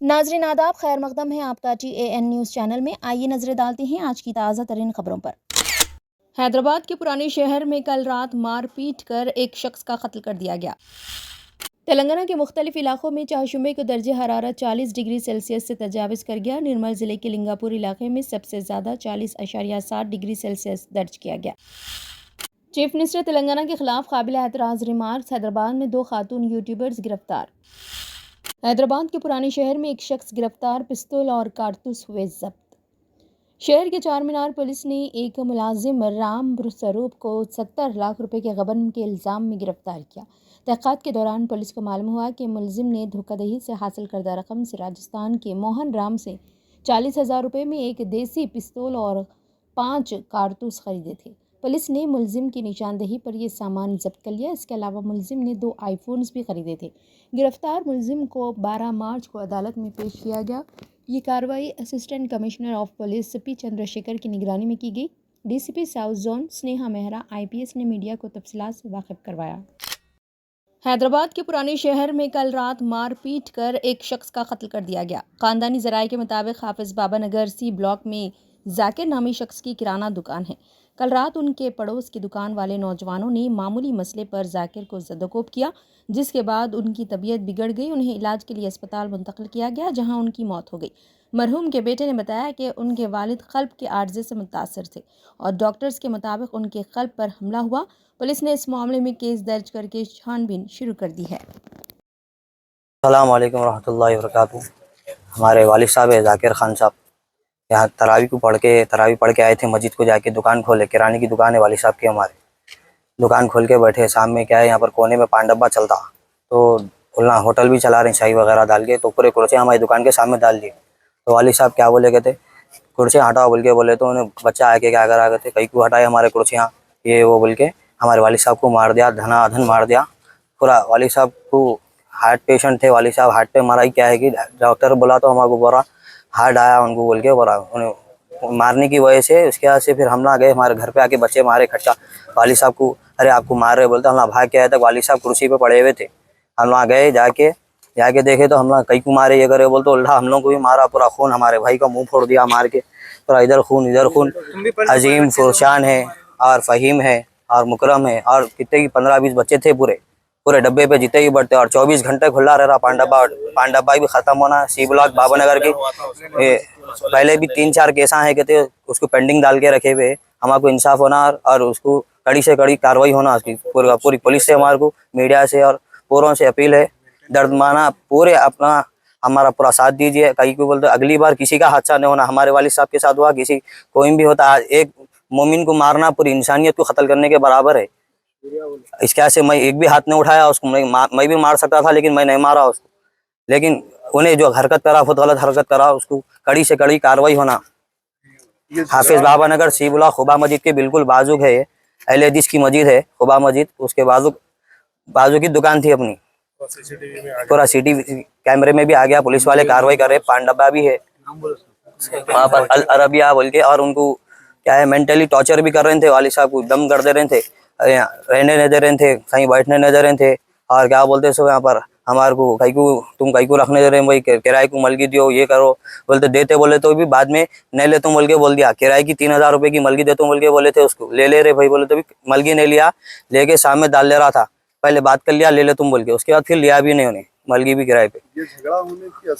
नाजरीन आदाब, खैर मकदम है आपका TAN न्यूज़ चैनल में। आइए नजरें डालते हैं आज की ताज़ा तरीन खबरों पर। हैदराबाद के पुराने शहर में कल रात मारपीट कर एक शख्स का कत्ल कर दिया गया। तेलंगाना के मुख्तलिफ इलाकों में चाहशुमे का दर्ज हरारत 40 डिग्री सेल्सियस से तजावज़ कर गया। निर्मल ज़िले के लिंगापुर इलाके में सबसे ज़्यादा 40.7 डिग्री सेल्सियस दर्ज किया गया। चीफ मिनिस्टर तेलंगाना के खिलाफ काबिल एतराज़ रिमार्क्स। हैदराबाद में 2 खातून यूट्यूबर्स गिरफ्तार। हैदराबाद के पुराने शहर में एक शख्स गिरफ्तार, पिस्तौल और कारतूस हुए जब्त। शहर के चार मीनार पुलिस ने एक मुलाजिम राम स्वरूप को 70 लाख रुपए के गबन के इल्ज़ाम में गिरफ्तार किया। तहक़ीक़ात के दौरान पुलिस को मालूम हुआ कि मुलजिम ने धोखाधड़ी से हासिल करदा रकम से राजस्थान के मोहन राम से 40,000 रुपये में एक देसी पिस्तौल और 5 कारतूस खरीदे थे। पुलिस ने मुलजिम की निशानदेही पर यह सामान जब्त कर लिया। इसके अलावा मुलजिम ने 2 आईफोन्स भी खरीदे थे। गिरफ्तार मुलजिम को 12 मार्च को अदालत में पेश किया गया। ये कार्रवाई assistant commissioner of police P Chandrashekhar की निगरानी में की गई। DCP south zone Sneha Mehra IPS ने मीडिया को तफसीलात से वाकिफ करवाया। हैदराबाद के पुराने शहर में कल रात मारपीट कर एक शख्स का कत्ल कर दिया गया। खानदानी ज़राए के मुताबिक हाफिज बाबा नगर C ब्लॉक में जाकिर नामी शख्स की किराना दुकान है। कल रात उनके पड़ोस की दुकान वाले नौजवानों ने मामूली मसले पर जाकिर को ज़दोकोब किया, जिसके बाद उनकी तबीयत बिगड़ गई। उन्हें इलाज के लिए अस्पताल मुंतकिल किया गया, जहां उनकी मौत हो गई। मरहूम के बेटे ने बताया कि उनके वालिद क़ल्ब के आर्जे से मुतासर थे और डॉक्टर्स के मुताबिक उनके क़ल्ब पर हमला हुआ। पुलिस ने इस मामले में केस दर्ज करके छानबीन शुरू कर दी है। अस्सलाम वालेकुम रहमतुल्लाहि व बरकातुहू। हमारे वालिद साहब है जाकिर खान साहब, यहाँ तरावी पढ़ के आए थे मस्जिद को, जाके दुकान खोले, किराने की दुकान है वालिद साहब की। हमारे दुकान खोल के बैठे, शाम में क्या है यहाँ पर कोने में पान डब्बा चलता, तो खुलना होटल भी चला रहे हैं, शाही वगैरह डाल के, तो पूरे कुर्सियाँ हमारी दुकान के सामने डाल दिए। तो वालिद साहब क्या बोले कहते, कुर्सियाँ हटाओ बोल के बोले, तो उन्हें बच्चा आके क्या करा कहते, कहीं को हटाए हमारे कुर्सियाँ, ये वो बोल के हमारे वालिद साहब को मार दिया, धनाधन मार दिया पूरा। वालिद साहब को हार्ट पेशेंट थे, वालिद साहब हार्ट पे मारा ही क्या है कि डॉक्टर बोला तो हमारे को बोला हार्ट आया उनको बोल के बोला, उन्हें मारने की वजह से उसके बाद से फिर हमला गए हमारे घर पे आके, बच्चे मारे खच्चा वालिद साहब को, अरे आपको मार रहे बोलते, हम भाग के आए तक वालिद साहब कुर्सी पे पड़े हुए थे। हम वहाँ गए, जाके देखे तो हम कई को मारे, ये करे बोलते उल्टा हम लोग को भी मारा, पूरा खून हमारे भाई का मुंह फोड़ दिया मार के, पूरा इधर खून इधर खून। अजीम फुरशान है और फ़हीम है और मुकरम है और कितने की 15-20 बच्चे थे पूरे डब्बे पे जितने ही बढ़ते, और 24 घंटे खुला रह रहा पान डब्बा भी खत्म होना। C ब्लॉक बाबा नगर की पहले भी 3-4 केसा है कहते, उसको पेंडिंग डाल के रखे हुए, हमारे इंसाफ होना और उसको कड़ी से कड़ी कार्रवाई होना उसकी। पूरी पुलिस से, हमारे को मीडिया से और पूरों से अपील है, दर्दमाना पूरे अपना हमारा पूरा साथ दीजिए। कहीं को बोलते अगली बार किसी का हादसा नहीं होना, हमारे वालिद साहब के साथ हुआ, किसी कोई भी होता, एक मोमिन को मारना पूरी इंसानियत को कत्ल करने के बराबर है। इसके से मैं एक भी हाथ नहीं उठाया उसको, मैं भी मार सकता था लेकिन मैं नहीं मारा उसको, लेकिन उन्हें जो हरकत करा बहुत गलत हरकत करा, उसको कड़ी से कड़ी कार्रवाई होना। हाफिज बाबा नगर C ब्लॉक खुबा मस्जिद के बिल्कुल बाजू है, अहले हदीस की मस्जिद है खुबा मस्जिद, उसके बाजू की दुकान थी अपनी। पूरा CCTV कैमरे में भी आ गया, पुलिस वाले कार्रवाई कर रहे, पान डब्बा भी है वहाँ पर अल अरबिया बोल के, और उनको क्या है मेंटली टॉर्चर भी कर रहे थे, वालिद साहब को दम कर दे रहे थे, रहने नहीं दे रहे थे, कहीं बैठने नहीं दे रहे थे, और क्या बोलते सो यहाँ पर हमारे को तुम कहीं को रखने दे रहे हैं भाई, किराए को मलगी दियो, ये करो बोलते, देते बोले तो भी बाद में नहीं ले तुम बोल के बोल दिया, किराए की 3,000 रुपये की मलगी दे तुम बोल के बोले थे, उसको ले रहे भाई बोले तो भी मलगी नहीं लिया, लेके सामने डाल ले रहा था, पहले बात कर लिया ले तुम बोल के, उसके बाद फिर लिया भी नहीं उन्हें मलगी भी किराए पे। ये झगड़ा होने की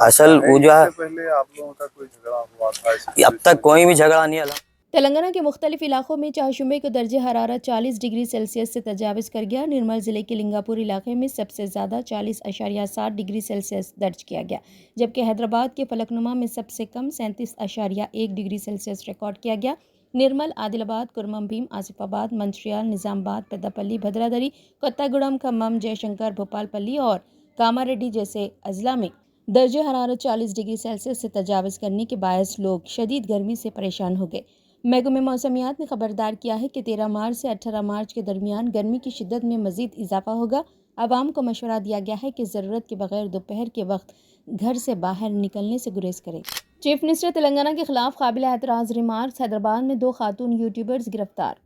असल वजह पहले आप लोगों का कोई झगड़ा हुआ था? अब तक कोई भी झगड़ा नहीं है। तेलंगाना के मुख्तलिफ इलाकों में चाहशुमे का दर्ज हरारत 40 डिग्री सेल्सियस से तजावज़ कर गया। निर्मल ज़िले के लिंगापुर इलाके में सबसे ज़्यादा 40.7 डिग्री सेल्सियस दर्ज किया गया, जबकि हैदराबाद के फलकनुमा में सबसे कम 37.1 डिग्री सेल्सियस रिकॉर्ड किया गया। निर्मल, आदिलाबाद, कुरमम भीम, आसिफाबाद, मंचिर्याल, निज़ामाबाद, पेद्दापल्ली, भद्रादरी, कोत्तागुड़म, खम्मम, जयशंकर, भोपालपल्ली और कामारेड्डी जैसे अजला में दर्ज हरारत 40 डिग्री सेल्सियस से तजावज़ करने के बायस लोग शदीद गर्मी से परेशान हो गए। महकमे मौसमियात ने खबरदार किया है कि 13 मार्च से 18 मार्च के दरमियान गर्मी की शिद्दत में मज़ीद इजाफा होगा। आवाम को मशवरा दिया गया है कि ज़रूरत के बगैर दोपहर के वक्त घर से बाहर निकलने से गुरेज करें। चीफ मिनिस्टर तेलंगाना के खिलाफ काबिल एतराज़ रिमार्क्स। हैदराबाद में 2 खातून यूट्यूबर्स गिरफ्तार।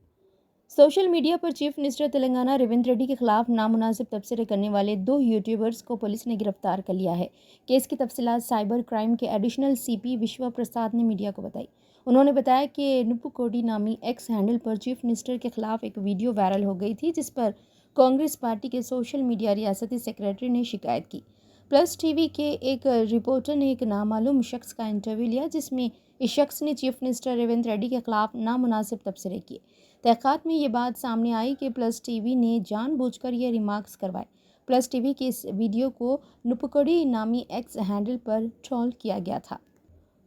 सोशल मीडिया पर चीफ मिनिस्टर तेलंगाना रेवंत रेड्डी के खिलाफ नामुनासिब तबसरे करने वाले 2 यूट्यूबर्स को पुलिस ने गिरफ्तार कर लिया है। केस की तफसीलात साइबर क्राइम के एडिशनल सीपी विश्वा प्रसाद ने मीडिया को बताई। उन्होंने बताया कि नुपुकोडी नामी एक्स हैंडल पर चीफ मिनिस्टर के खिलाफ एक वीडियो वायरल हो गई थी, जिस पर कांग्रेस पार्टी के सोशल मीडिया रियासती सेक्रेटरी ने शिकायत की। प्लस टीवी के एक रिपोर्टर ने एक नामालूम शख्स का इंटरव्यू लिया, जिसमें इस शख्स ने चीफ मिनिस्टर रेवंत रेड्डी के खिलाफ नामुनासिब तबसरे किए। तहक़ीक़ात में ये बात सामने आई कि प्लस टीवी ने जानबूझकर ये रिमार्क्स करवाए। प्लस टीवी की इस वीडियो को नुपुकोडी नामी एक्स हैंडल पर ट्रोल किया गया था।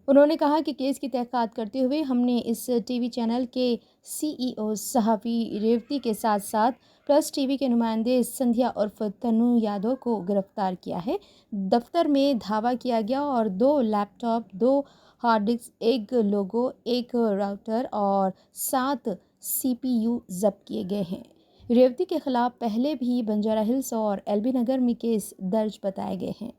उन्होंने कहा कि केस की तहक़ीक़ात करते हुए हमने इस टीवी चैनल के CEO सहाफ़ी रेवती के साथ साथ प्लस टीवी के नुमाइंदे संध्या उर्फ तनु यादव को गिरफ्तार किया है। दफ्तर में धावा किया गया और 2 लैपटॉप, 2 हार्ड डिस्क, 1 लोगो, 1 राउटर और 7 CPU जब्त किए गए हैं। रेवती के खिलाफ पहले भी बंजारा हिल्स और LB नगर में केस दर्ज बताए गए हैं।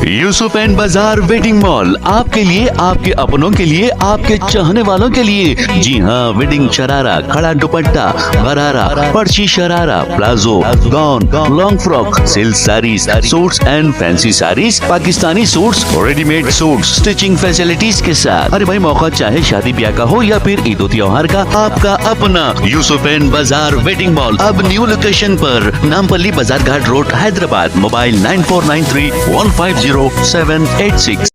यूसुफ एंड बाजार वेडिंग मॉल आपके लिए, आपके अपनों के लिए, आपके चाहने वालों के लिए। जी हाँ, वेडिंग शरारा, खड़ा दुपट्टा, गरारा, पर्ची sharara, palazzo, gown, long frock, silk saris, suits and fancy saris, Pakistani suits, readymade suits, stitching facilities के साथ। अरे भाई, मौका चाहे शादी ब्याह का हो या फिर ईद त्योहार का, आपका अपना यूसुफ एंड बाजार वेडिंग मॉल अब न्यू लोकेशन पर, नामपल्ली बाजार घाट रोड, हैदराबाद। मोबाइल 9493150786।